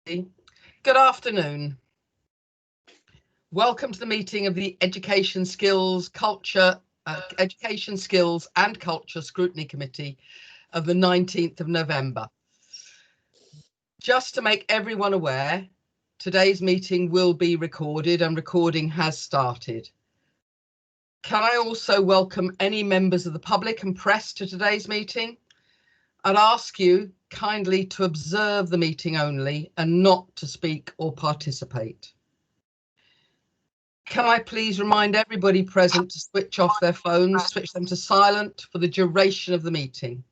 Good afternoon. Welcome to the meeting of the Education Skills and Culture Scrutiny Committee of the 19th of November. Just to make everyone aware, today's meeting will be recorded and recording has started. Can I also welcome any members of the public and press to today's meeting? I'd ask you kindly to observe the meeting only and not to speak or participate. Can I please remind everybody present to switch off their phones, switch them to silent for the duration of the meeting?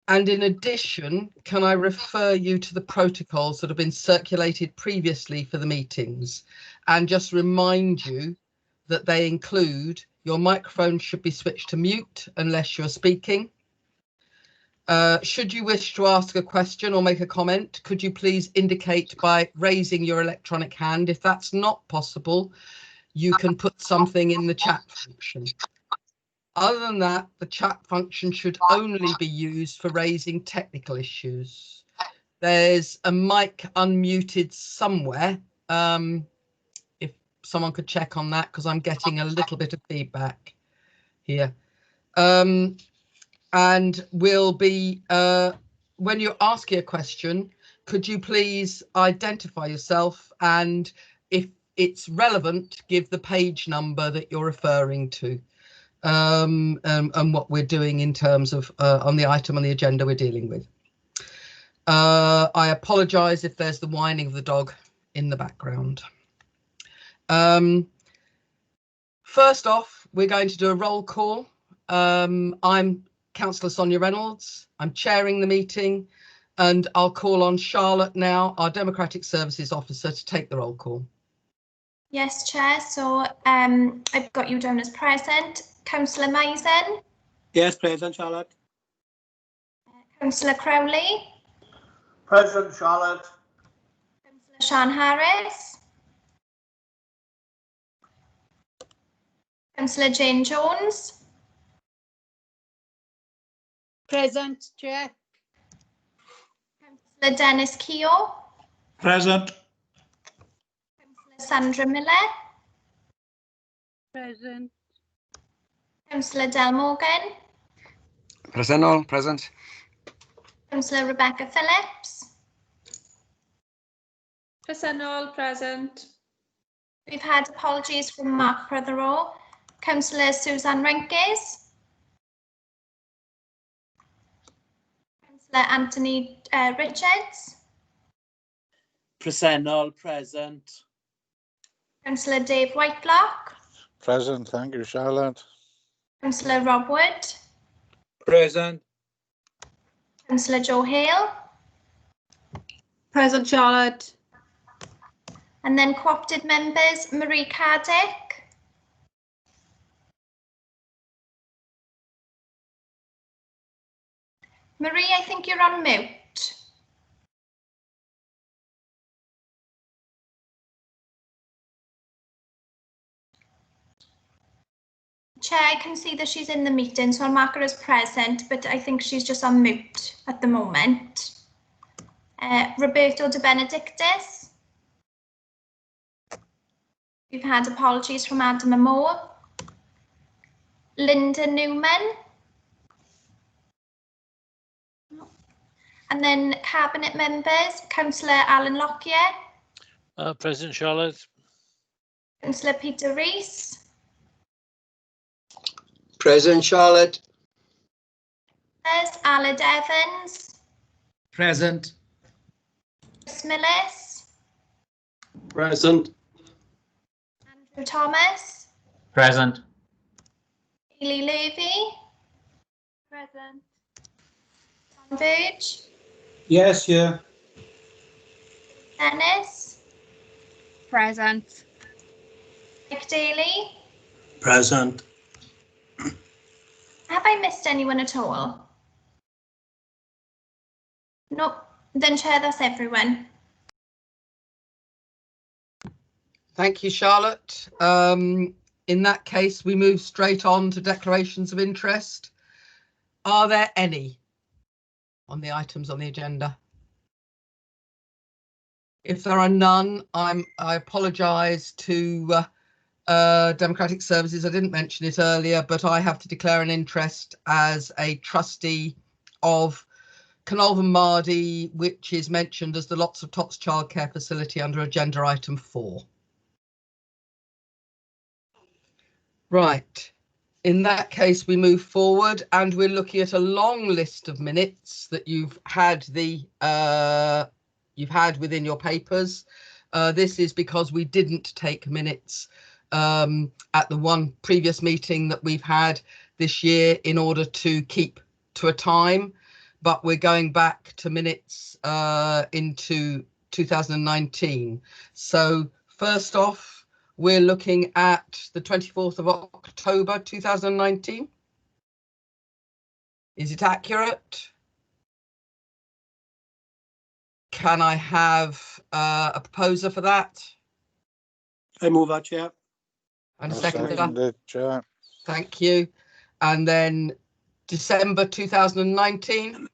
And in addition, can I refer you to the protocols that have been circulated previously for the meetings and just remind you that they include your microphone should be switched to mute unless you're speaking. Should you wish to ask a question or make a comment, could you please indicate by raising your electronic hand? If that's not possible, you can put something in the chat function. Other than that, the chat function should only be used for raising technical issues. There's a mic unmuted somewhere. If someone could check on that, because I'm getting a little bit of feedback here. And will be, when you're asking a question, could you please identify yourself and if it's relevant, give the page number that you're referring to and what we're doing in terms of on the item on the agenda we're dealing with. I apologise if there's the whining of the dog in the background. First off, we're going to do a roll call. I'm Councillor Sonia Reynolds. I'm chairing the meeting and I'll call on Charlotte now, our Democratic Services Officer, to take the roll call. Yes, Chair. So I've got you down as present. Councillor Mason? Yes, present, Charlotte. Councillor Crowley? Present, Charlotte. Councillor Sian Harris? Councillor Jane Jones? Present, Chair. Councillor Dennis Keogh? Present. Councillor Sandra Miller? Present. Councillor Del Morgan? Present, all present. Councillor Rebecca Phillips? Present, all present. We've had apologies from Mark Prothero. Councillor Suzanne Renkes? Councillor Anthony Richards? Present, all present. Councillor Dave Whitelock? Present, thank you, Charlotte. Councillor Rob Wood? Present. Councillor Joe Hale? Present, Charlotte. And then co-opted members, Marie Cardick? Marie, I think you're on mute. Chair, I can see that she's in the meeting, so I'll mark her as present, but I think she's just on mute at the moment. Roberto De Benedictis. We've had apologies from Adam Moore. Linda Newman. And then cabinet members, Councillor Alan Lockyer. Present, Charlotte. Councillor Peter Rees. Present, Charlotte. There's Aled Evans. Present. Chris Millis. Present. Andrew Thomas. Present. Hayley Levy. Present. John Burge. Yes, yeah. Dennis. Present. Mike Daly. Present. Have I missed anyone at all? No, then Chair, that's everyone. Thank you, Charlotte. In that case, we move straight on to declarations of interest. Are there any on the items on the agenda? If there are none, I apologise to Democratic Services. I didn't mention it earlier, but I have to declare an interest as a trustee of Canolvan Mardy, which is mentioned as the Lots of Tots childcare facility under agenda item 4. Right. In that case, we move forward and we're looking at a long list of minutes that you've had within your papers. This is because we didn't take minutes at the one previous meeting that we've had this year in order to keep to a time, but we're going back to minutes into 2019. So first off, we're looking at the 24th of October 2019. Is it accurate? Can I have a proposer for that? I move that, Chair. And a I'll seconder? second it, Chair. Thank you. And then December 2019.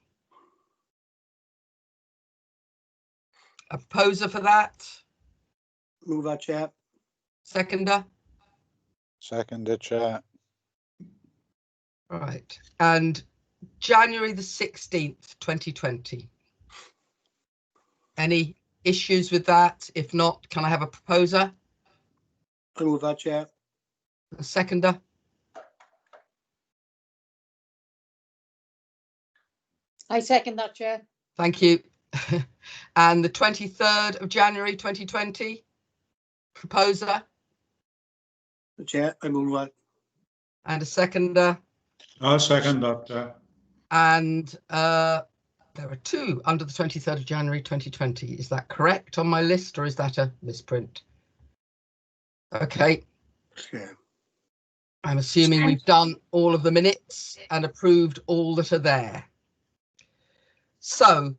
A proposer for that? Move that, Chair. Seconder? Second it, Chair. Right. And January the 16th, 2020. Any issues with that? If not, can I have a proposer? I move that, Chair. A seconder? I second that, Chair. Thank you. And the 23rd of January 2020, proposer? The Chair, I move that. And a seconder? I'll second that. And there are two under the 23rd of January 2020. Is that correct on my list or is that a misprint? Okay. Yeah. I'm assuming we've done all of the minutes and approved all that are there. So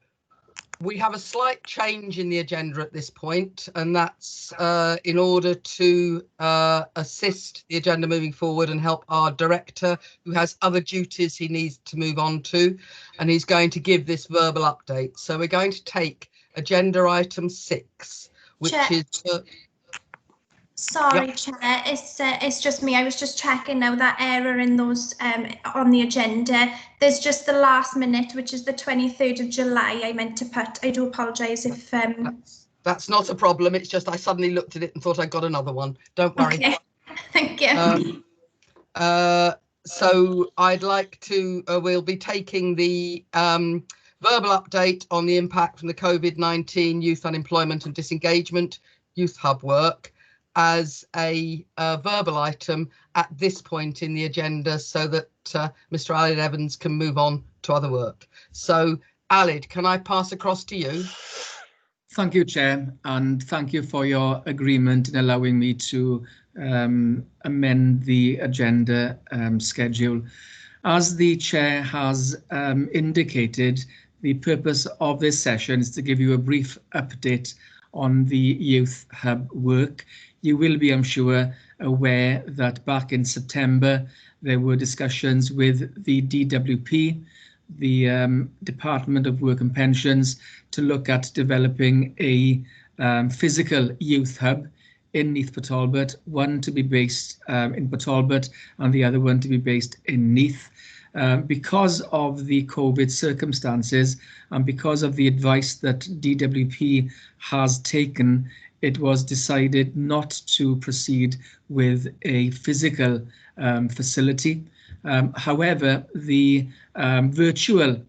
we have a slight change in the agenda at this point, and that's in order to assist the agenda moving forward and help our director, who has other duties he needs to move on to, and he's going to give this verbal update. So we're going to take agenda item 6, which Chair. is Sorry, Yep. Chair, it's just me. I was just checking now that error in those on the agenda. There's just the last minute, which is the 23rd of July. I meant to put. I do apologise if. That's not a problem. It's just I suddenly looked at it and thought I got another one. Don't worry. Okay. Thank you. So I'd like to. We'll be taking the verbal update on the impact from the COVID-19 youth unemployment and disengagement youth hub work as a verbal item at this point in the agenda so that Mr. Alid Evans can move on to other work. So Alid, can I pass across to you? Thank you, Chair, and thank you for your agreement in allowing me to amend the agenda schedule. As the Chair has indicated, the purpose of this session is to give you a brief update on the Youth Hub work. You will be, I'm sure, aware that back in September, there were discussions with the DWP, the Department of Work and Pensions, to look at developing a physical youth hub in Neath, Talbot, one to be based in Talbot and the other one to be based in Neath. Because of the COVID circumstances and because of the advice that DWP has taken, it was decided not to proceed with a physical facility. However, the virtual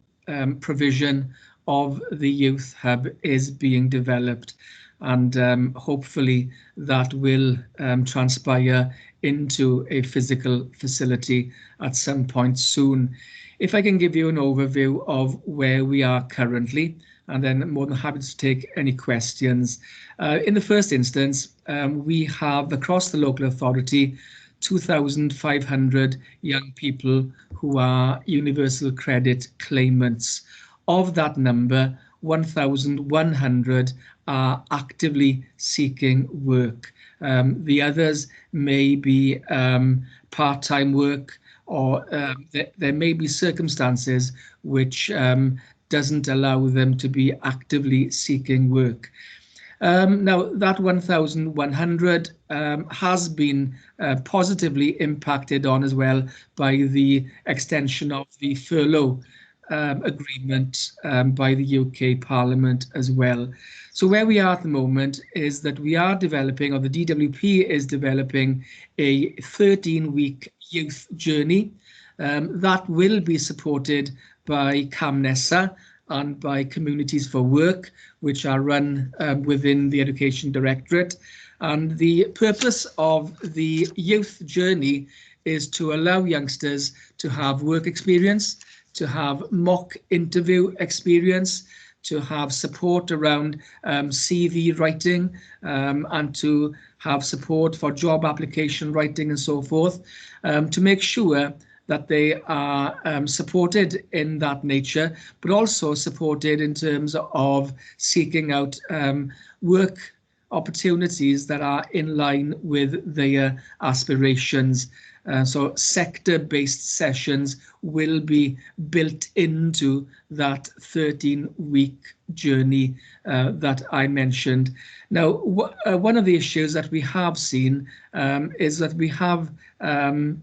provision of the Youth Hub is being developed, and hopefully that will transpire into a physical facility at some point soon. If I can give you an overview of where we are currently, and then I'm more than happy to take any questions. In the first instance, we have across the local authority 2,500 young people who are universal credit claimants. Of that number, 1,100 are actively seeking work. The others may be part-time work, or there may be circumstances which doesn't allow them to be actively seeking work. Now, that 1,100 has been positively impacted on as well by the extension of the furlough agreement by the UK Parliament as well. So where we are at the moment is that we are developing, or the DWP is developing, a 13-week youth journey that will be supported by CamNESA and by Communities for Work, which are run within the Education Directorate. And the purpose of the youth journey is to allow youngsters to have work experience, to have mock interview experience, to have support around CV writing, and to have support for job application writing and so forth, to make sure that they are supported in that nature, but also supported in terms of seeking out work opportunities that are in line with their aspirations. So sector-based sessions will be built into that 13-week journey that I mentioned. Now, one of the issues that we have seen is that we have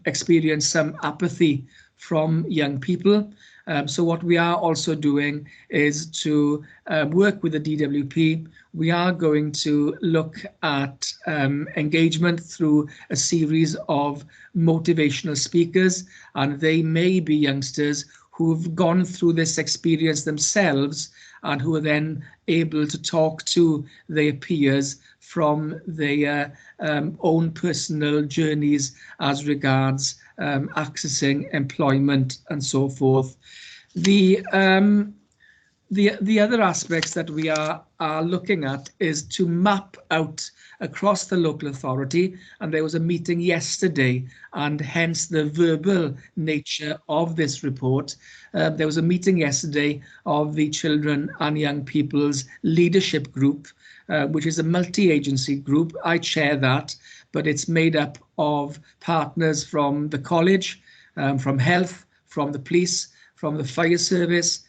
experienced some apathy from young people. So what we are also doing is to work with the DWP. We are going to look at engagement through a series of motivational speakers, and they may be youngsters who've gone through this experience themselves and who are then able to talk to their peers from their own personal journeys as regards accessing employment and so forth. The other aspects that we are looking at is to map out across the local authority, and there was a meeting yesterday, and hence the verbal nature of this report. There was a meeting yesterday of the Children and Young People's Leadership Group, which is a multi-agency group. I chair that, but it's made up of partners from the college, from health, from the police, from the fire service,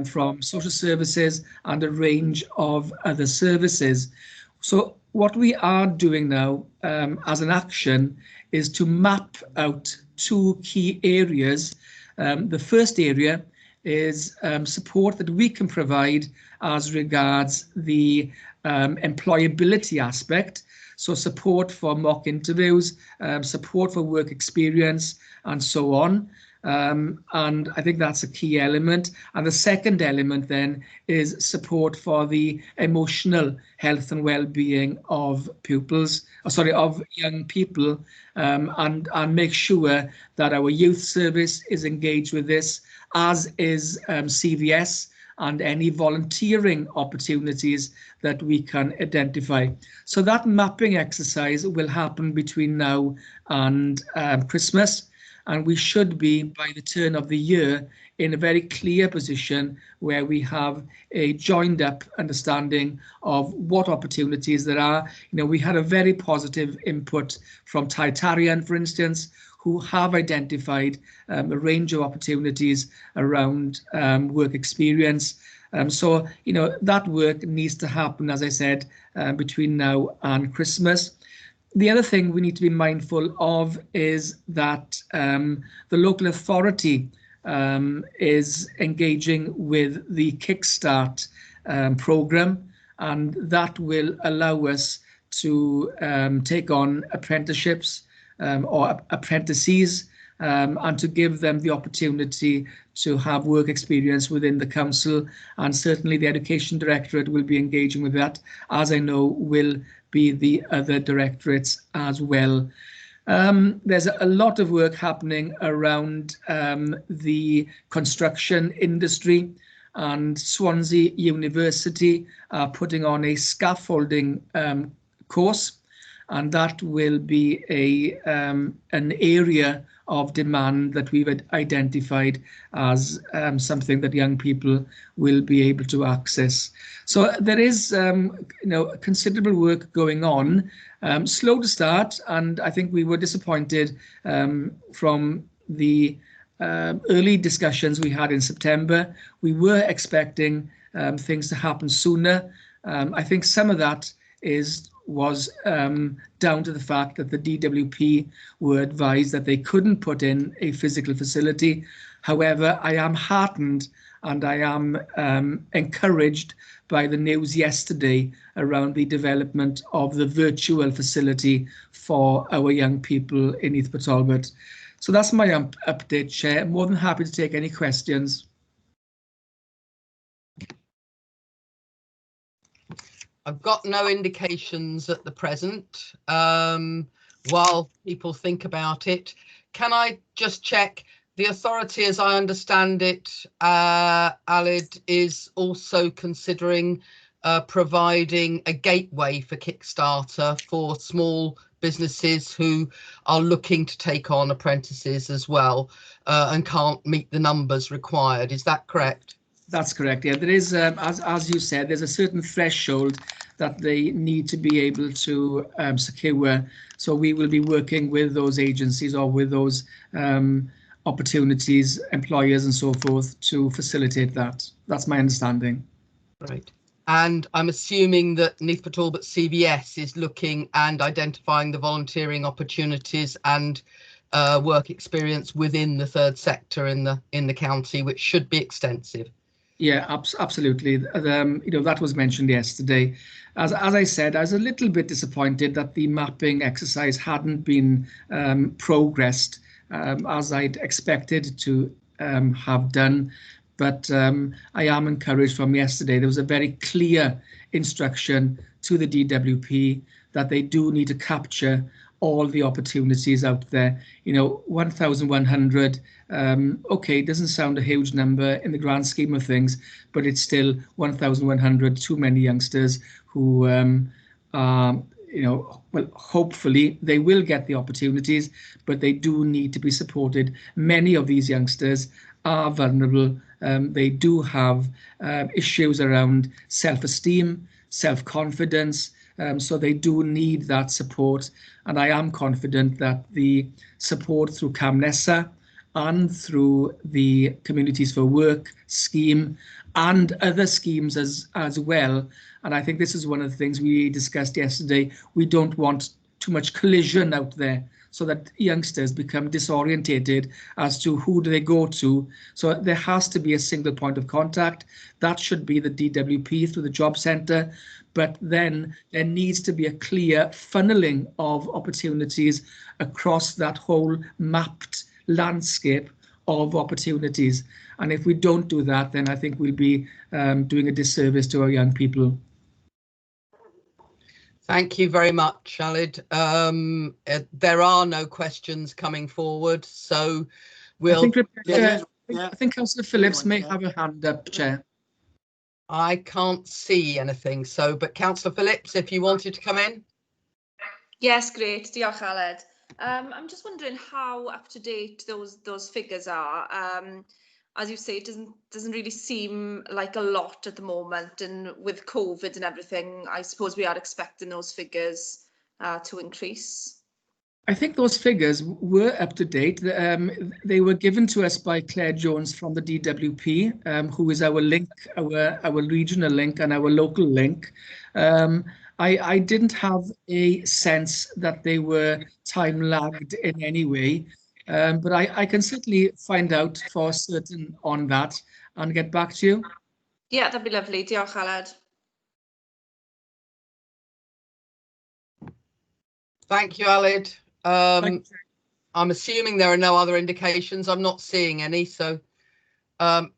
from social services, and a range of other services. So what we are doing now as an action is to map out two key areas. The first area is support that we can provide as regards the employability aspect. So support for mock interviews, support for work experience, and so on. And I think that's a key element. And the second element then is support for the emotional health and well-being of of young people, and make sure that our youth service is engaged with this, as is CVS, and any volunteering opportunities that we can identify. So that mapping exercise will happen between now and Christmas. And we should be, by the turn of the year, in a very clear position where we have a joined up understanding of what opportunities there are. You know, we had a very positive input from Titarian, for instance, who have identified a range of opportunities around work experience. So, you know, that work needs to happen, as I said, between now and Christmas. The other thing we need to be mindful of is that the local authority is engaging with the Kickstart programme, and that will allow us to take on apprenticeships or apprentices, and to give them the opportunity to have work experience within the council. And certainly the Education Directorate will be engaging with that, as I know will be the other directorates as well. There's a lot of work happening around the construction industry, and Swansea University are putting on a scaffolding course, and that will be an area of demand that we've identified as something that young people will be able to access. So there is considerable work going on, slow to start, and I think we were disappointed from the early discussions we had in September. We were expecting things to happen sooner, I think some of that was down to the fact that the DWP were advised that they couldn't put in a physical facility. However, I am heartened and I am encouraged by the news yesterday around the development of the virtual facility for our young people in Neath Talbot. So that's my update, Chair. More than happy to take any questions. I've got no indications at the present. While people think about it, can I just check? The authority, as I understand it, Alid, is also considering providing a gateway for Kickstarter for small businesses who are looking to take on apprentices as well and can't meet the numbers required. Is that correct? That's correct. Yeah, there is, as you said, there's a certain threshold that they need to be able to secure. So we will be working with those agencies or with those opportunities, employers and so forth to facilitate that. That's my understanding. Right. And I'm assuming that Neath Talbot CBS is looking and identifying the volunteering opportunities and work experience within the third sector in the county, which should be extensive. Yeah, absolutely. You know, that was mentioned yesterday. As I said, I was a little bit disappointed that the mapping exercise hadn't been progressed as I'd expected to have done. But I am encouraged from yesterday. There was a very clear instruction to the DWP that they do need to capture all the opportunities out there. You know, 1,100, okay, doesn't sound a huge number in the grand scheme of things, but it's still 1,100 too many youngsters who you know, well, hopefully they will get the opportunities, but they do need to be supported. Many of these youngsters are vulnerable. They do have issues around self-esteem, self-confidence, so they do need that support. And I am confident that the support through CamNESA and through the Communities for Work scheme and other schemes as well. And I think this is one of the things we discussed yesterday. We don't want too much collision out there so that youngsters become disorientated as to who do they go to. So there has to be a single point of contact. That should be the DWP through the job centre. But then there needs to be a clear funneling of opportunities across that whole mapped landscape of opportunities. And if we don't do that, then I think we'll be doing a disservice to our young people. Thank you very much, Alid. There are no questions coming forward, so we'll... I think Councillor Phillips may have a hand up, Chair. I can't see anything, so, but Councillor Phillips, if you wanted to come in. Yes, great. Diolch, Aled. I'm just wondering how up to date those figures are. As you say, it doesn't really seem like a lot at the moment, and with COVID and everything, I suppose we are expecting those figures to increase. I think those figures were up to date. They were given to us by Claire Jones from the DWP, who is our link, our regional link and our local link. I didn't have a sense that they were time lagged in any way, but I can certainly find out for certain on that and get back to you. Yeah, that'd be lovely. Diolch, Aled. Thank you, Alid. I'm assuming there are no other indications. I'm not seeing any, so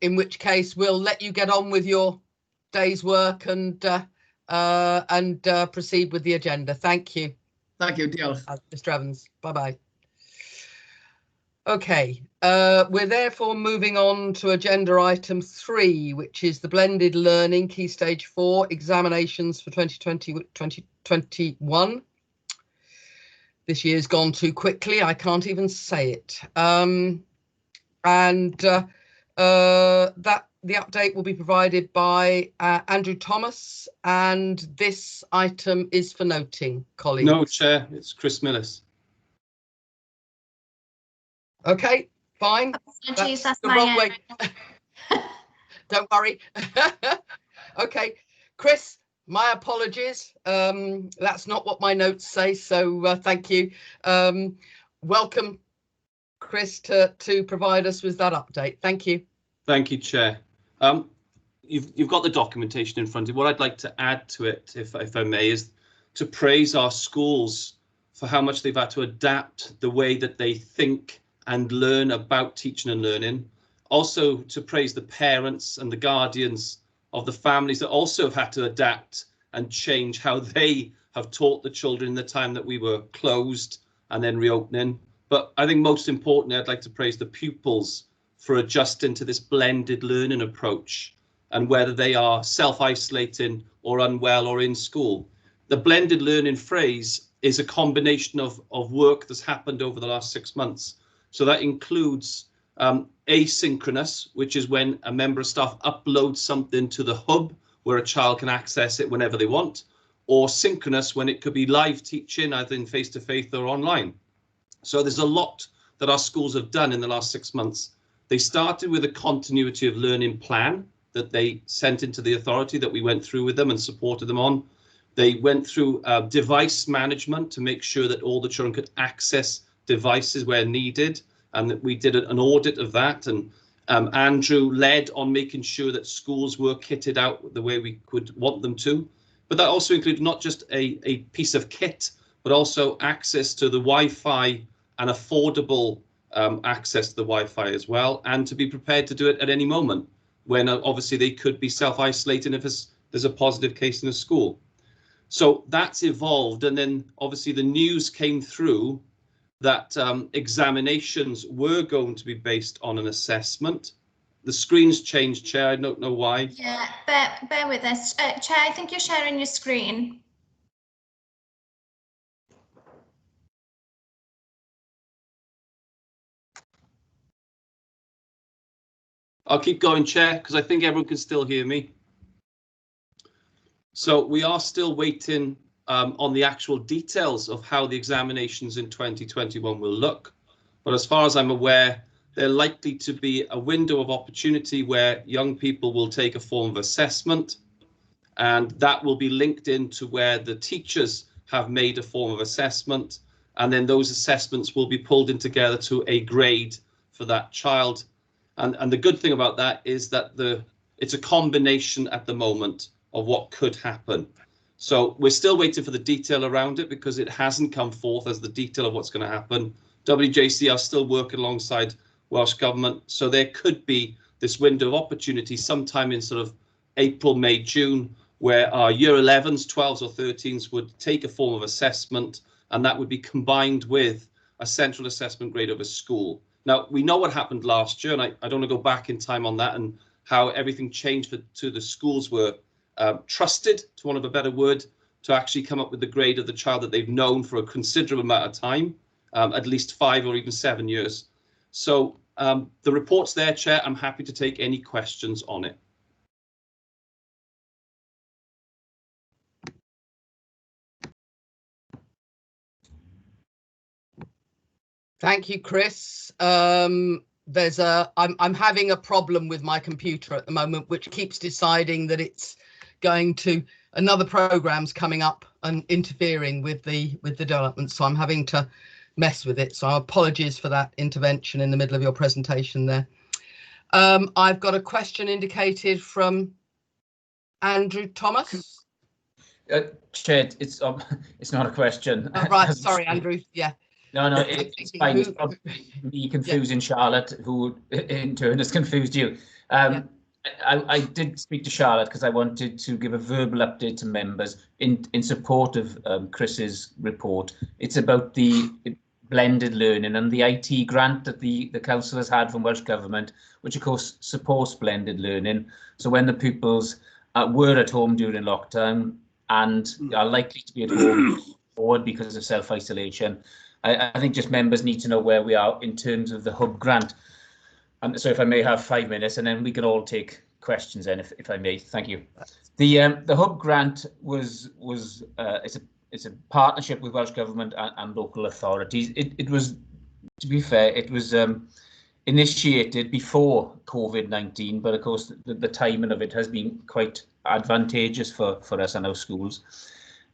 in which case we'll let you get on with your day's work and proceed with the agenda. Thank you. Thank you, Diolch. Mr. Evans. Bye-bye. Okay, we're therefore moving on to agenda item 3, which is the blended learning key stage 4 examinations for 2020-2021. This year's gone too quickly, I can't even say it. The update will be provided by Andrew Thomas, and this item is for noting, colleagues. No, Chair, it's Chris Millis. Okay, fine. Apologies, that's the my wrong way. Don't worry. Okay, Chris, My apologies. That's not what my notes say, so thank you. Welcome, Chris, to provide us with that update. Thank you. Thank you, Chair. You've got the documentation in front of you. What I'd like to add to it, if I may, is to praise our schools for how much they've had to adapt the way that they think and learn about teaching and learning. Also to praise the parents and the guardians of the families that also have had to adapt and change how they have taught the children in the time that we were closed and then reopening. But I think most importantly, I'd like to praise the pupils for adjusting to this blended learning approach, and whether they are self-isolating or unwell or in school. The blended learning phrase is a combination of work that's happened over the last 6 months. So that includes asynchronous, which is when a member of staff uploads something to the hub where a child can access it whenever they want, or synchronous when it could be live teaching either in face-to-face or online. So there's a lot that our schools have done in the last 6 months. They started with a continuity of learning plan that they sent into the authority that we went through with them and supported them on. They went through device management to make sure that all the children could access devices where needed, and that we did an audit of that. And Andrew led on making sure that schools were kitted out the way we could want them to. But that also included not just a piece of kit, but also access to the Wi-Fi and affordable access to the Wi-Fi as well, and to be prepared to do it at any moment when obviously they could be self-isolating if there's a positive case in a school. So that's evolved, and then obviously the news came through that examinations were going to be based on an assessment. The screen's changed, Chair, I don't know why. Yeah, bear with us. Chair, I think you're sharing your screen. I'll keep going, Chair, because I think everyone can still hear me. So we are still waiting on the actual details of how the examinations in 2021 will look. But as far as I'm aware, they're likely to be a window of opportunity where young people will take a form of assessment, and that will be linked into where the teachers have made a form of assessment, and then those assessments will be pulled in together to a grade for that child. And the good thing about that is that it's a combination at the moment of what could happen. So we're still waiting for the detail around it because it hasn't come forth as the detail of what's going to happen. WJC are still working alongside Welsh Government, so there could be this window of opportunity sometime in sort of April, May, June, where our year 11s, 12s or 13s would take a form of assessment, and that would be combined with a central assessment grade of a school. Now, we know what happened last year, and I don't want to go back in time on that and how everything changed to the schools were trusted, to want of a better word, to actually come up with the grade of the child that they've known for a considerable amount of time, at least 5 or even 7 years. So the report's there, Chair. I'm happy to take any questions on it. Thank you, Chris. I'm having a problem with my computer at the moment, which keeps deciding that it's going to another program's coming up and interfering with the development. So I'm having to mess with it. So apologies for that intervention in the middle of your presentation there. I've got a question indicated from Andrew Thomas. Chair, it's not a question. Oh, right, sorry, Andrew. Yeah. No, it's fine. It's probably me confusing Charlotte, who in turn has confused you. I did speak to Charlotte because I wanted to give a verbal update to members in support of Chris's report. It's about the blended learning and the IT grant that the council has had from Welsh Government, which of course supports blended learning. So when the pupils were at home during lockdown and are likely to be at home forward because of self-isolation, I think just members need to know where we are in terms of the hub grant. So if I may have 5 minutes, and then we can all take questions then, if I may. Thank you. The hub grant it's a partnership with Welsh Government and local authorities. It was, to be fair, it was initiated before COVID-19, but of course the timing of it has been quite advantageous for us and our schools.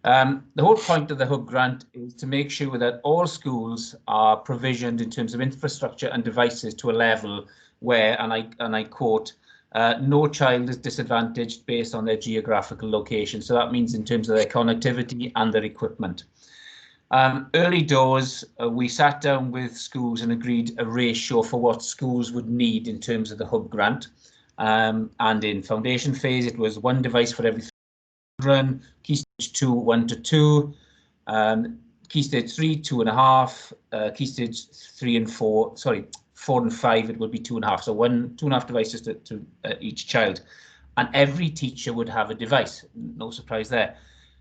The whole point of the hub grant is to make sure that all schools are provisioned in terms of infrastructure and devices to a level where, and I quote, no child is disadvantaged based on their geographical location. So that means in terms of their connectivity and their equipment. Early doors, we sat down with schools and agreed a ratio for what schools would need in terms of the hub grant. And in foundation phase, it was 1 device for every 3 children, Key Stage 2, 1 to 2, Key Stage 3, 2.5, Key Stage 3 and 4, sorry, 4 and 5, it would be 2.5. So 2.5 devices to each child. And every teacher would have a device, no surprise there.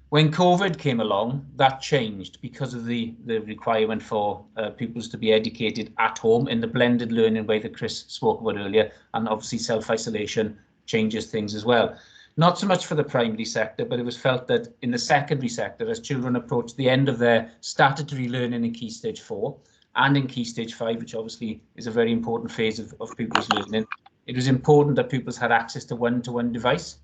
When COVID came along, that changed because of the requirement for pupils to be educated at home in the blended learning way that Chris spoke about earlier, and obviously self-isolation changes things as well. Not so much for the primary sector, but it was felt that in the secondary sector, as children approached the end of their statutory learning in Key Stage 4 and in Key Stage 5, which obviously is a very important phase of pupils' learning, it was important that pupils had access to one-to-one device.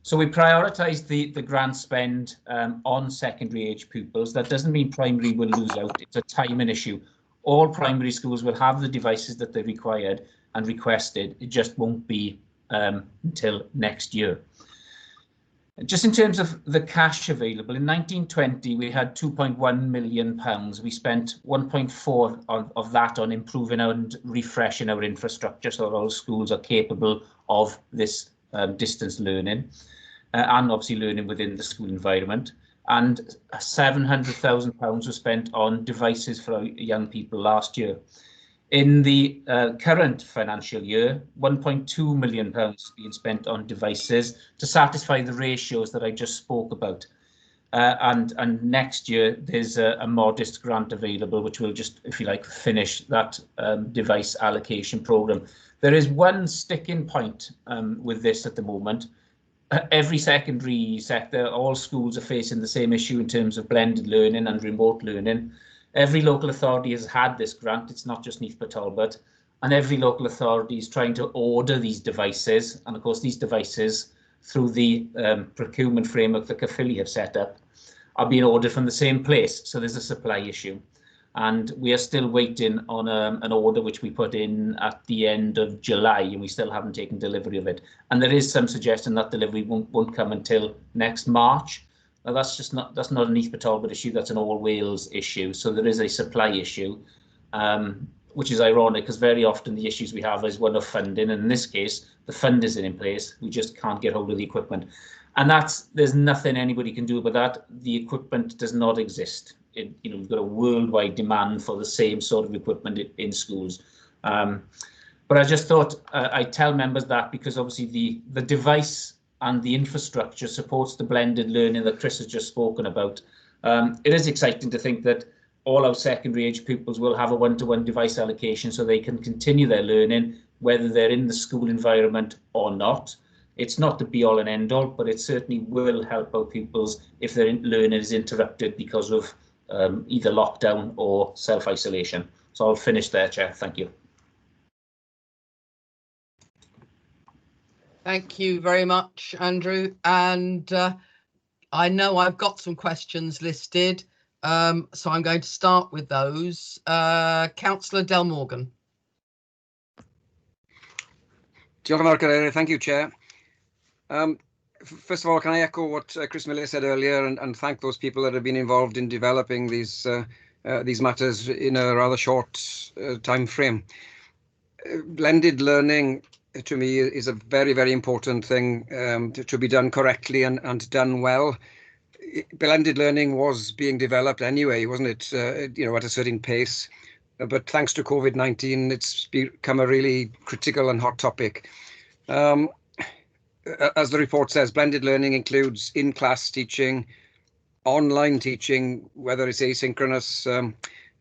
So we prioritised the grant spend on secondary age pupils. That doesn't mean primary will lose out. It's a timing issue. All primary schools will have the devices that they required and requested. It just won't be until next year. Just in terms of the cash available, in 1920 we had £2.1 million. We spent 1.4 of that on improving and refreshing our infrastructure so all schools are capable of this distance learning. And obviously learning within the school environment, and £700,000 was spent on devices for our young people last year. In the current financial year, £1.2 million is being spent on devices to satisfy the ratios that I just spoke about. And next year there's a modest grant available, which will just, if you like, finish that device allocation programme. There is one sticking point with this at the moment. Every secondary sector, all schools are facing the same issue in terms of blended learning and remote learning. Every local authority has had this grant, it's not just Neath but Talbot, and every local authority is trying to order these devices. And of course, these devices, through the procurement framework that Caerphilly have set up, are being ordered from the same place. So there's a supply issue. And we are still waiting on an order which we put in at the end of July, and we still haven't taken delivery of it. And there is some suggestion that delivery won't come until next March. Now that's not a Neath but Talbot issue, that's an all Wales issue. So there is a supply issue, which is ironic because very often the issues we have is one of funding, and in this case the fund isn't in place. We just can't get hold of the equipment, and there's nothing anybody can do about that. The equipment does not exist. We've got a worldwide demand for the same sort of equipment in schools. But I just thought I'd tell members that because obviously the device and the infrastructure supports the blended learning that Chris has just spoken about. It is exciting to think that all our secondary age pupils will have a one-to-one device allocation so they can continue their learning, whether they're in the school environment or not. It's not the be-all and end-all, but it certainly will help our pupils if their learning is interrupted because of either lockdown or self-isolation. So I'll finish there, Chair. Thank you. Thank you very much, Andrew. And I know I've got some questions listed, so I'm going to start with those. Councillor Del Morgan. Thank you, Chair. First of all, can I echo what Chris Miller said earlier and thank those people that have been involved in developing these matters in a rather short time frame. Blended learning, to me, is a very, very important thing to be done correctly and done well. Blended learning was being developed anyway, wasn't it? At a certain pace. But thanks to COVID-19, it's become a really critical and hot topic. As the report says, blended learning includes in-class teaching, online teaching, whether it's asynchronous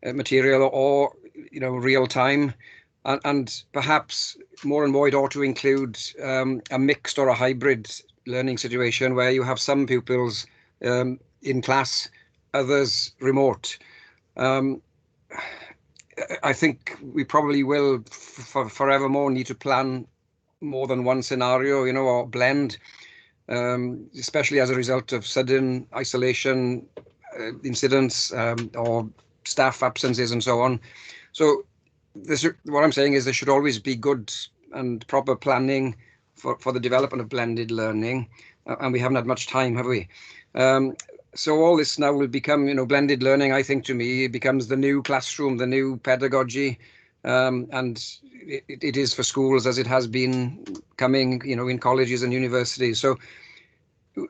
material or real time, and perhaps more and more it ought to include a mixed or a hybrid learning situation where you have some pupils in class, others remote. I think we probably will forevermore need to plan more than one scenario, or blend. especially as a result of sudden isolation incidents or staff absences and so on. So what I'm saying is there should always be good and proper planning for the development of blended learning, and we haven't had much time, have we? So all this now will become, blended learning, I think, to me, it becomes the new classroom, the new pedagogy, and it is for schools as it has been coming, in colleges and universities. So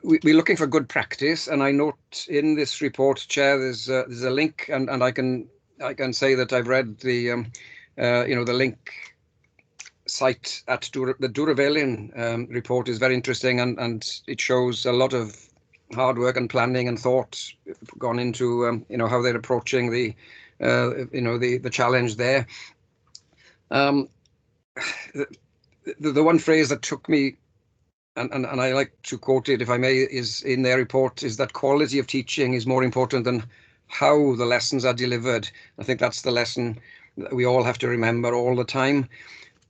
we're looking for good practice, and I note in this report, Chair, there's a link, and I can say that I've read the the link site at the Duravelin report is very interesting, and it shows a lot of hard work and planning and thought gone into how they're approaching the the challenge there. The one phrase that took me, and I like to quote it if I may, is in their report, is that quality of teaching is more important than how the lessons are delivered. I think that's the lesson that we all have to remember all the time.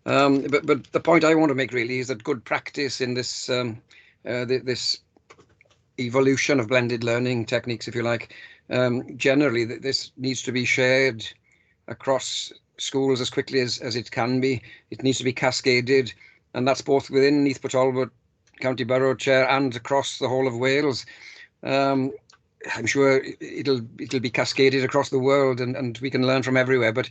But the point I want to make really is that good practice in this this evolution of blended learning techniques, if you like, generally this needs to be shared across schools as quickly as it can be. It needs to be cascaded, and that's both within Neath, Talbot County Borough, Chair, and across the whole of Wales. I'm sure it'll be cascaded across the world, and we can learn from everywhere. But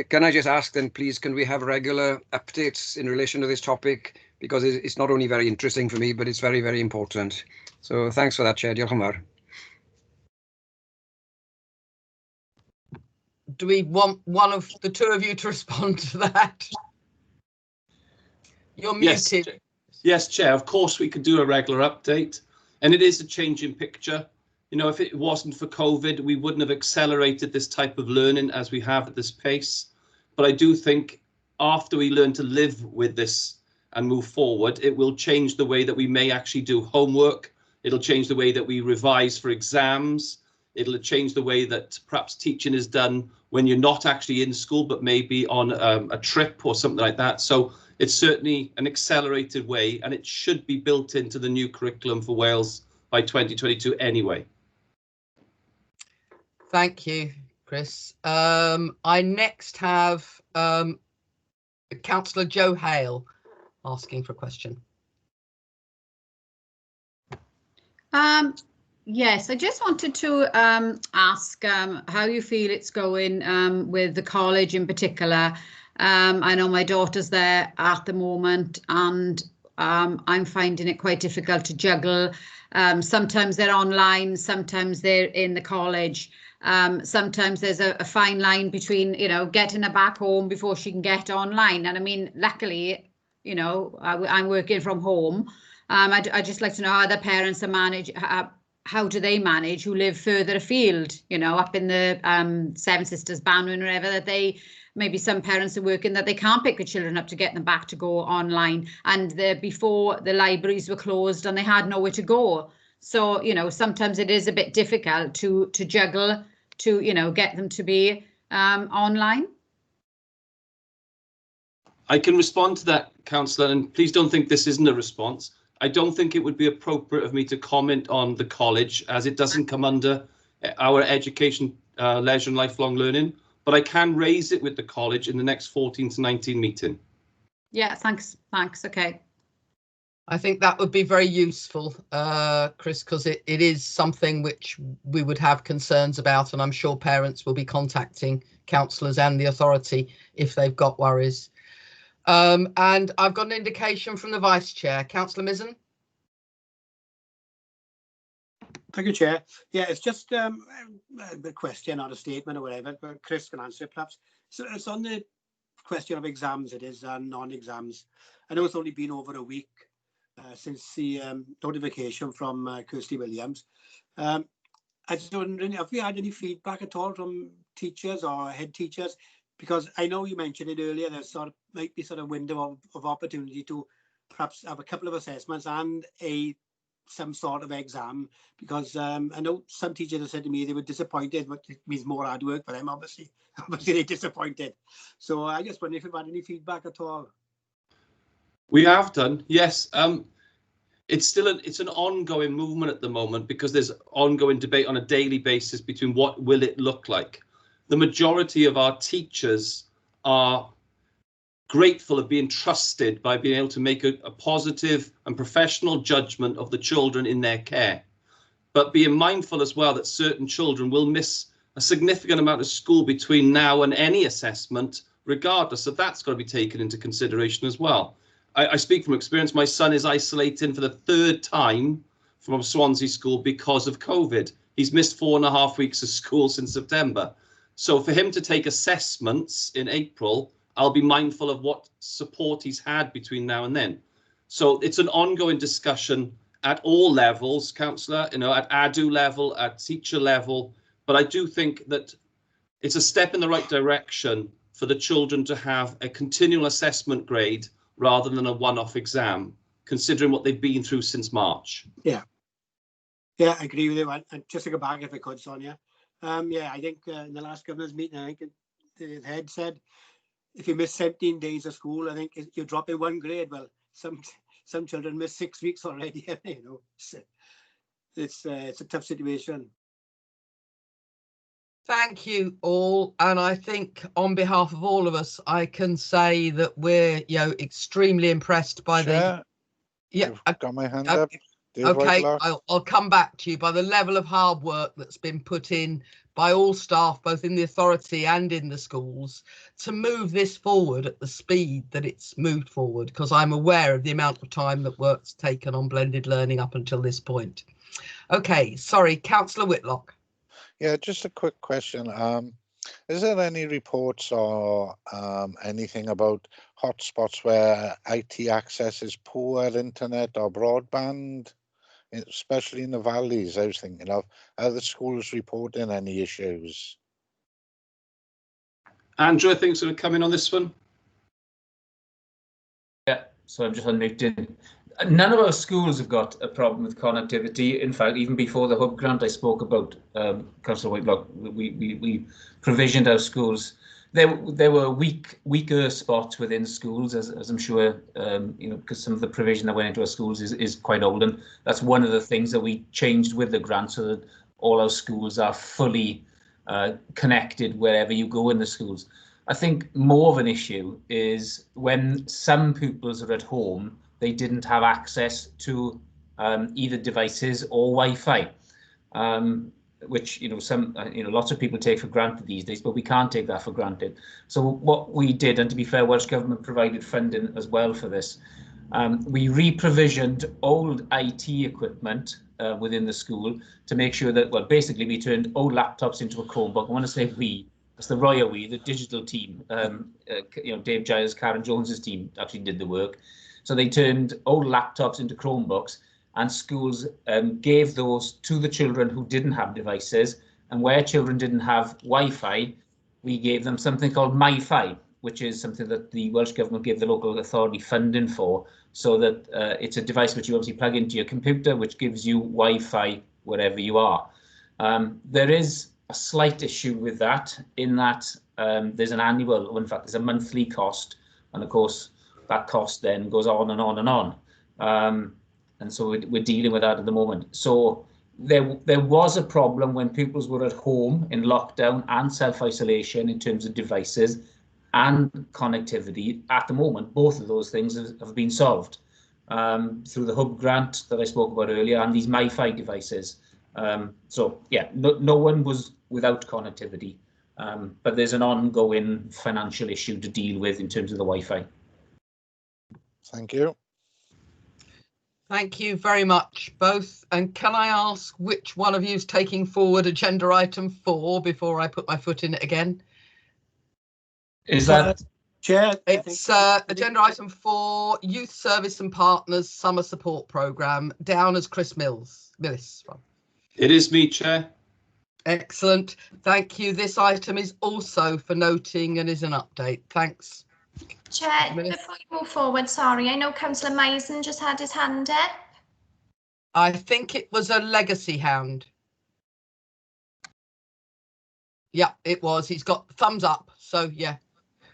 can I just ask then, please, can we have regular updates in relation to this topic? Because it's not only very interesting for me, but it's very, very important. So thanks for that, Chair. Diolch yn fawr. Do we want one of the two of you to respond to that? You're muted. Yes, Chair, of course we could do a regular update, and it is a changing picture. If it wasn't for COVID, we wouldn't have accelerated this type of learning as we have at this pace. But I do think after we learn to live with this and move forward, it will change the way that we may actually do homework. It'll change the way that we revise for exams. It'll change the way that perhaps teaching is done when you're not actually in school, but maybe on a trip or something like that. So it's certainly an accelerated way, and it should be built into the new curriculum for Wales by 2022 anyway. Thank you, Chris. I next have Councillor Joe Hale asking for a question. Yes, I just wanted to ask how you feel it's going with the college in particular. I know my daughter's there at the moment, and I'm finding it quite difficult to juggle. Sometimes they're online, sometimes they're in the college. Sometimes there's a fine line between, getting her back home before she can get online. And I mean, luckily, I'm working from home. I'd just like to know how the parents are how do they manage who live further afield, up in the Seven Sisters, Banwyn, wherever, that maybe some parents are working that they can't pick the children up to get them back to go online. And before the libraries were closed and they had nowhere to go. So, sometimes it is a bit difficult to juggle, to, get them to be online. I can respond to that, Councillor, and please don't think this isn't a response. I don't think it would be appropriate of me to comment on the college, as it doesn't come under our education, leisure and lifelong learning, but I can raise it with the college in the next 14 to 19 meeting. Yeah, thanks. Okay. I think that would be very useful, Chris, because it is something which we would have concerns about, and I'm sure parents will be contacting councillors and the authority if they've got worries. And I've got an indication from the Vice Chair, Councillor Mizzen. Thank you, Chair. Yeah, it's just a question, not a statement or whatever, but Chris can answer it perhaps. So it's on the question of exams, it is, and non-exams. I know it's only been over a week since the notification from Kirsty Williams. I just wondering, have we had any feedback at all from teachers or head teachers? Because I know you mentioned it earlier, there might be a window of opportunity to perhaps have a couple of assessments and some sort of exam, because I know some teachers have said to me they were disappointed, but it means more hard work for them, obviously they're disappointed. So I just wonder if you've had any feedback at all. We have done, yes. it's an ongoing movement at the moment, because there's ongoing debate on a daily basis between what will it look like. The majority of our teachers are grateful of being trusted by being able to make a positive and professional judgment of the children in their care, but being mindful as well that certain children will miss a significant amount of school between now and any assessment regardless. So that's got to be taken into consideration as well. I speak from experience. My son is isolating for the 3rd time from Swansea School because of COVID. He's missed 4.5 weeks of school since September. So for him to take assessments in April, I'll be mindful of what support he's had between now and then. So it's an ongoing discussion at all levels, councillor, at ADU level, at teacher level. But I do think that it's a step in the right direction for the children to have a continual assessment grade rather than a one-off exam, considering what they've been through since March. Yeah, I agree with you. And just to go back, if I could, Sonia. I think in the last governor's meeting, I think the head said, if you miss 17 days of school, I think you're dropping 1 grade. Well, some children miss 6 weeks already. It's a tough situation. Thank you all, and I think on behalf of all of us, I can say that we're extremely impressed by Chair, I've got my hand up. Okay, I'll come back to you by the level of hard work that's been put in by all staff, both in the authority and in the schools, to move this forward at the speed that it's moved forward, because I'm aware of the amount of time that work's taken on blended learning up until this point. Okay, sorry, Councillor Whitlock. Yeah, just a quick question. Is there any reports or anything about hotspots where IT access is poor, internet or broadband, especially in the valleys? I was thinking of, are the schools reporting any issues? Andrew, I think is going to come in on this one. Yeah, so I'm just unmuted. None of our schools have got a problem with connectivity. In fact, even before the hub grant I spoke about, Councillor Whitlock, we provisioned our schools. There were weaker spots within schools, as I'm sure, because some of the provision that went into our schools is quite old, and that's one of the things that we changed with the grant, so that all our schools are fully connected wherever you go in the schools. I think more of an issue is when some pupils are at home, they didn't have access to either devices or Wi-Fi, which lots of people take for granted these days, but we can't take that for granted. So what we did, and to be fair, Welsh Government provided funding as well for this. We re-provisioned old IT equipment within the school to make sure that, well, basically we turned old laptops into a Chromebook. I want to say we, it's the Royal We, the digital team. Dave Giles, Karen Jones's team actually did the work. So they turned old laptops into Chromebooks, and schools gave those to the children who didn't have devices. And where children didn't have Wi-Fi, we gave them something called MiFi, which is something that the Welsh Government gave the local authority funding for, so that it's a device which you obviously plug into your computer, which gives you Wi-Fi wherever you are. There is a slight issue with that, in that there's an annual, or in fact, there's a monthly cost, and of course, that cost then goes on and on and on. And so we're dealing with that at the moment. So there was a problem when pupils were at home in lockdown and self-isolation in terms of devices and connectivity. At the moment, both of those things have been solved through the hub grant that I spoke about earlier and these MiFi devices. So yeah, no one was without connectivity, but there's an ongoing financial issue to deal with in terms of the Wi-Fi. Thank you. Thank you very much, both. And can I ask which one of you is taking forward agenda item 4 before I put my foot in it again? Is that Chair? It's agenda item 4, Youth Service and Partners Summer Support Programme, down as Chris Millis. It is me, Chair. Excellent. Thank you. This item is also for noting and is an update. Thanks. Chair, before you move forward, sorry, I know Councillor Misen just had his hand up. I think it was a legacy hand. Yeah, it was. He's got thumbs up. So, yeah.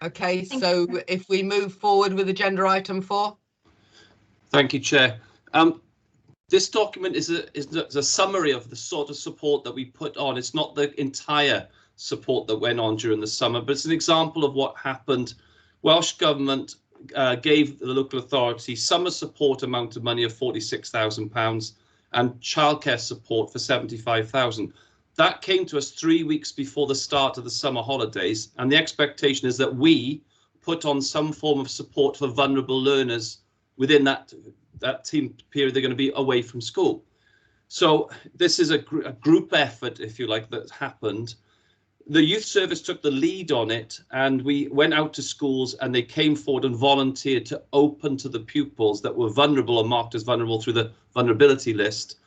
Okay, so if we move forward with agenda item 4. Thank you, Chair. This document is a summary of the sort of support that we put on. It's not the entire support that went on during the summer, but it's an example of what happened. Welsh Government gave the local authority summer support amount of money of £46,000 and childcare support for £75,000. That came to us 3 weeks before the start of the summer holidays, and the expectation is that we put on some form of support for vulnerable learners within that team period they're going to be away from school. So this is a group effort, if you like, that happened. The youth service took the lead on it, and we went out to schools and they came forward and volunteered to open to the pupils that were vulnerable or marked as vulnerable through the vulnerability list.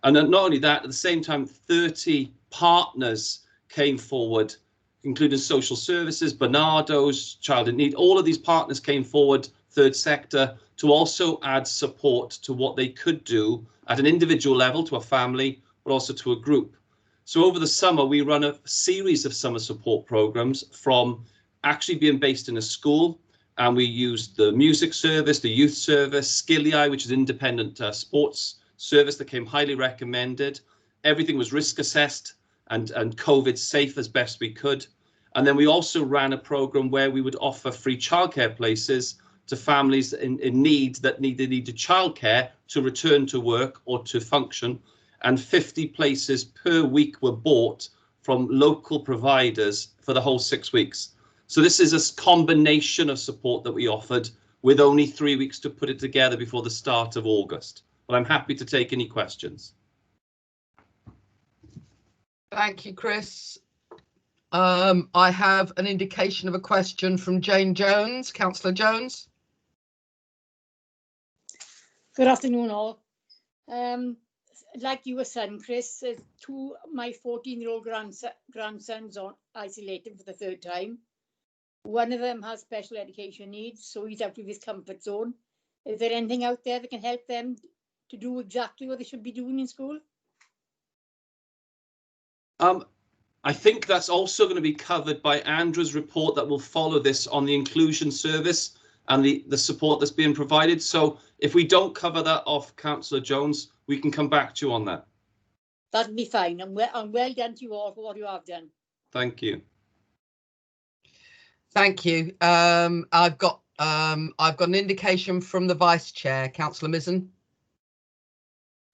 And not only that, at the same time, 30 partners came forward, including social services, Barnardo's, Child in Need. All of these partners came forward, third sector, to also add support to what they could do at an individual level, to a family, but also to a group. So over the summer, we run a series of summer support programs, from actually being based in a school, and we used the music service, the youth service, Skilli, which is independent sports service that came highly recommended. Everything was risk assessed and COVID safe as best we could. And then we also ran a program where we would offer free childcare places to families in need that needed childcare to return to work or to function. And 50 places per week were bought from local providers for the whole 6 weeks. So this is a combination of support that we offered, with only 3 weeks to put it together before the start of August. But I'm happy to take any questions. Thank you, Chris. I have an indication of a question from Jane Jones. Councillor Jones. Good afternoon, all. Like you were saying, Chris, two of my 14-year-old grandsons are isolated for the third time. One of them has special education needs, so he's out of his comfort zone. Is there anything out there that can help them to do exactly what they should be doing in school? I think that's also going to be covered by Andrew's report that will follow this on the inclusion service and the support that's being provided. So if we don't cover that off, Councillor Jones, we can come back to you on that. That'd be fine. And well done to you all for what you have done. Thank you. Thank you. I've got an indication from the Vice Chair, Councillor Mizzen.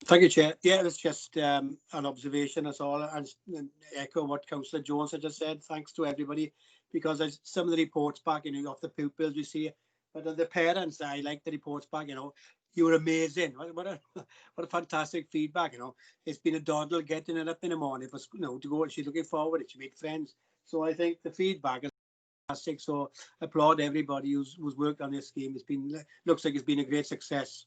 Thank you, Chair. Yeah, it's just an observation, that's all, and echo what Councillor Jones had just said. Thanks to everybody, because there's some of the reports back, off the pupils you see, but the parents, I like the reports back, you were amazing. What a fantastic feedback, It's been a doddle getting it up in the morning for, to go, she's looking forward, she made friends. So I think the feedback is fantastic. So applaud everybody who's worked on this scheme. Looks like it's been a great success.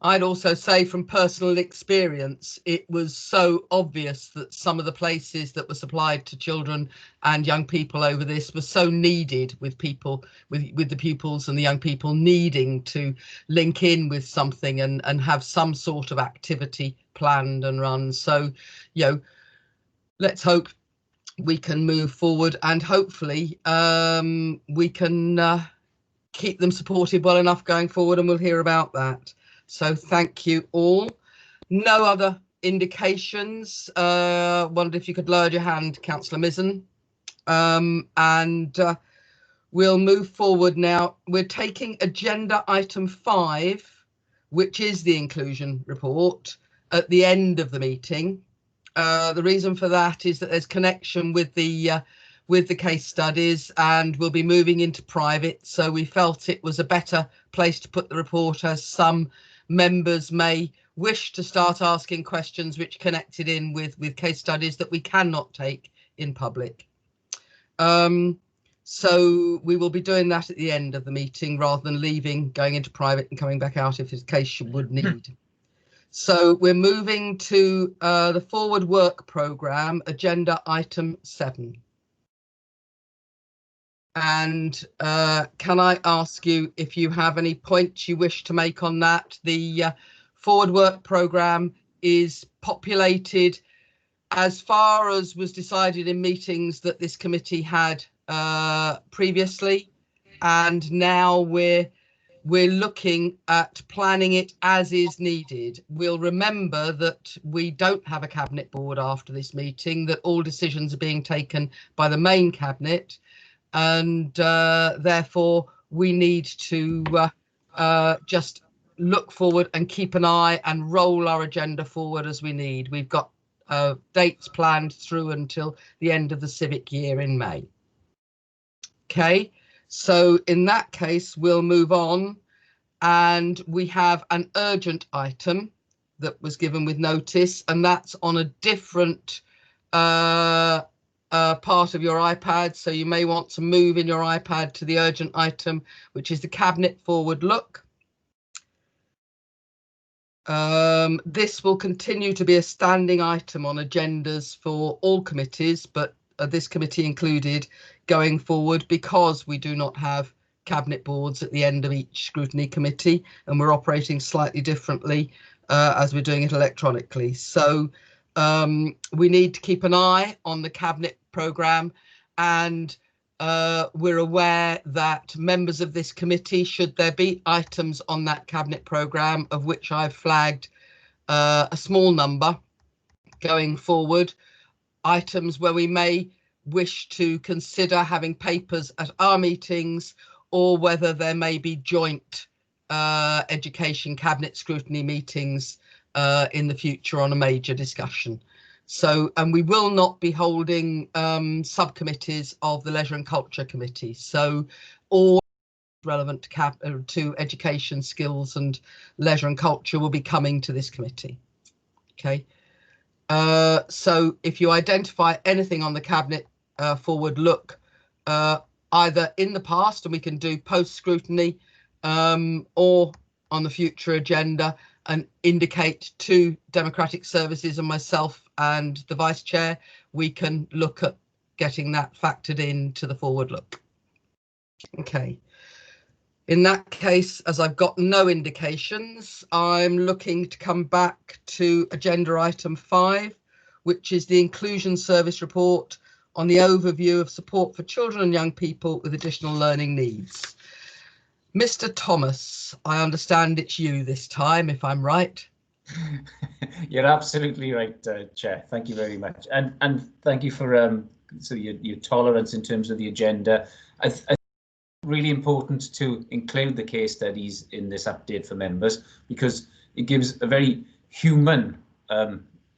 I'd also say from personal experience, it was so obvious that some of the places that were supplied to children and young people over this were so needed, with people, with the pupils and the young people needing to link in with something and have some sort of activity planned and run. So, let's hope we can move forward, and hopefully we can keep them supported well enough going forward, and we'll hear about that. So thank you all. No other indications. Wondered if you could lower your hand, Councillor Mizzen. And we'll move forward now. We're taking agenda item 5, which is the inclusion report, at the end of the meeting. The reason for that is that there's connection with the case studies, and we'll be moving into private. So we felt it was a better place to put the report, as some members may wish to start asking questions which connected in with case studies that we cannot take in public. So we will be doing that at the end of the meeting, rather than going into private and coming back out if it's a case you would need. So we're moving to the forward work programme, agenda item 7. And can I ask you if you have any points you wish to make on that? The forward work programme is populated, as far as was decided in meetings that this committee had previously, and now we're we're looking at planning it as is needed. We'll remember that we don't have a cabinet board after this meeting, that all decisions are being taken by the main cabinet, and therefore we need to just look forward and keep an eye and roll our agenda forward as we need. We've got dates planned through until the end of the civic year in May. Okay, so in that case, we'll move on, and we have an urgent item that was given with notice, and that's on a different part of your iPad. So you may want to move in your iPad to the urgent item, which is the Cabinet Forward Look. This will continue to be a standing item on agendas for all committees, but this committee included going forward, because we do not have cabinet boards at the end of each scrutiny committee, and we're operating slightly differently as we're doing it electronically. So we need to keep an eye on the cabinet programme, and we're aware that members of this committee, should there be items on that cabinet programme, of which I've flagged a small number going forward, items where we may wish to consider having papers at our meetings, or whether there may be joint education cabinet scrutiny meetings in the future on a major discussion. So, and we will not be holding subcommittees of the Leisure and Culture Committee. So all relevant to education, skills and leisure and culture will be coming to this committee. Okay. So if you identify anything on the Cabinet Forward Look, either in the past, and we can do post scrutiny, or on the future agenda, and indicate to Democratic Services and myself and the Vice Chair, we can look at getting that factored into the Forward Look. Okay. In that case, as I've got no indications, I'm looking to come back to agenda item 5, which is the Inclusion Service report on the overview of support for children and young people with additional learning needs. Mr. Thomas, I understand it's you this time, if I'm right. You're absolutely right, Chair. Thank you very much, and thank you for your tolerance in terms of the agenda. I really important to include the case studies in this update for members, because it gives a very human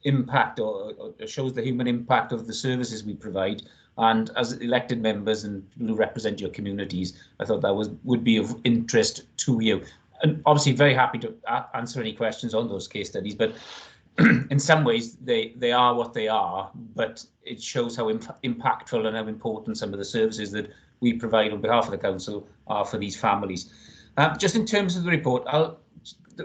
impact, or shows the human impact of the services we provide. And as elected members and who represent your communities, I thought that would be of interest to you. And obviously very happy to answer any questions on those case studies, but in some ways they are what they are, but it shows how impactful and how important some of the services that we provide on behalf of the council are for these families. Just in terms of the report,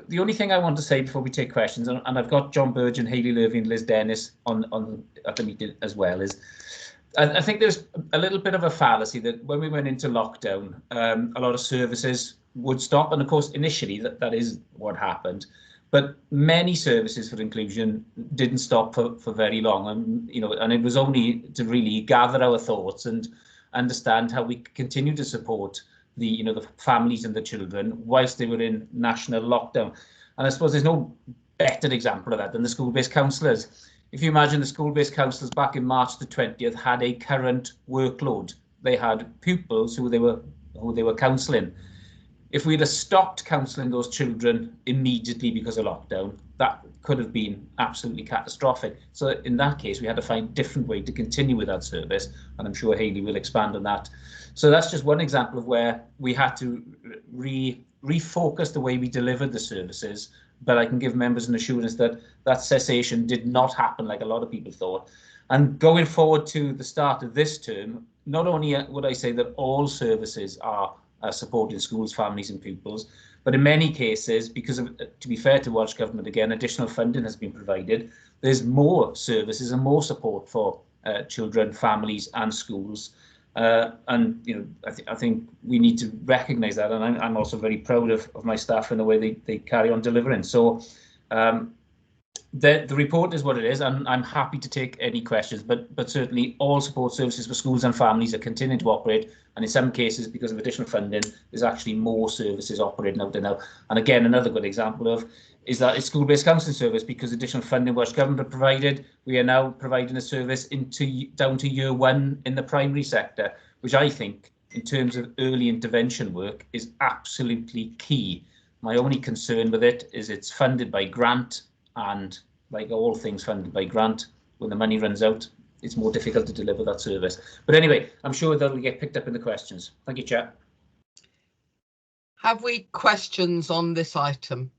the only thing I want to say before we take questions, and I've got John Burge and Hayley Lurvy and Liz Dennis at the meeting as well, is I think there's a little bit of a fallacy that when we went into lockdown, a lot of services would stop, and of course initially that is what happened, but many services for inclusion didn't stop for very long, and it was only to really gather our thoughts and understand how we continue to support the families and the children whilst they were in national lockdown. And I suppose there's no better example of that than the school-based counsellors. If you imagine the school-based counsellors back in March the 20th had a current workload, they had pupils who they were counselling. If we'd have stopped counselling those children immediately because of lockdown, that could have been absolutely catastrophic. So in that case, we had to find a different way to continue with that service, and I'm sure Hayley will expand on that. So that's just one example of where we had to refocus the way we delivered the services, but I can give members an assurance that that cessation did not happen like a lot of people thought. And going forward to the start of this term, not only would I say that all services are supporting schools, families and pupils, but in many cases, because of, to be fair to Welsh Government again, additional funding has been provided. There's more services and more support for children, families and schools. And I think we need to recognise that, and I'm also very proud of my staff and the way they carry on delivering. So the report is what it is, and I'm happy to take any questions, but certainly all support services for schools and families are continuing to operate, and in some cases, because of additional funding, there's actually more services operating out there now. And again, another good example of is that it's school-based counselling service, because additional funding Welsh Government provided, we are now providing a service down to year 1 in the primary sector, which I think, in terms of early intervention work, is absolutely key. My only concern with it is it's funded by grant, and like all things funded by grant, when the money runs out, it's more difficult to deliver that service. But anyway, I'm sure that'll get picked up in the questions. Thank you, Chair. Have we questions on this item?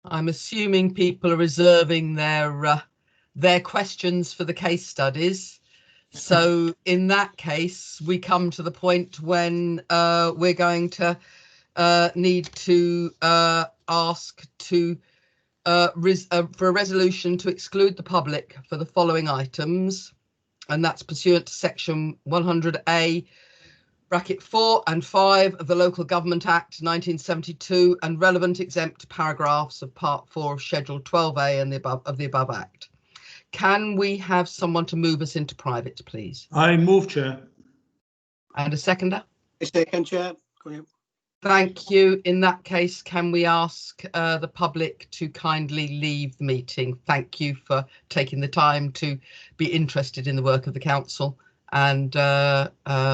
I'm assuming people are reserving their questions for the case studies. So in that case, we come to the point when we're going to need to ask to for a resolution to exclude the public for the following items, and that's pursuant to section 100A bracket 4 and 5 of the Local Government Act 1972 and relevant exempt paragraphs of part 4 of schedule 12A and the above act. Can we have someone to move us into private, please? I move, Chair. And a seconder? A second, Chair. Thank you. In that case, can we ask the public to kindly leave the meeting? Thank you for taking the time to be interested in the work of the council, and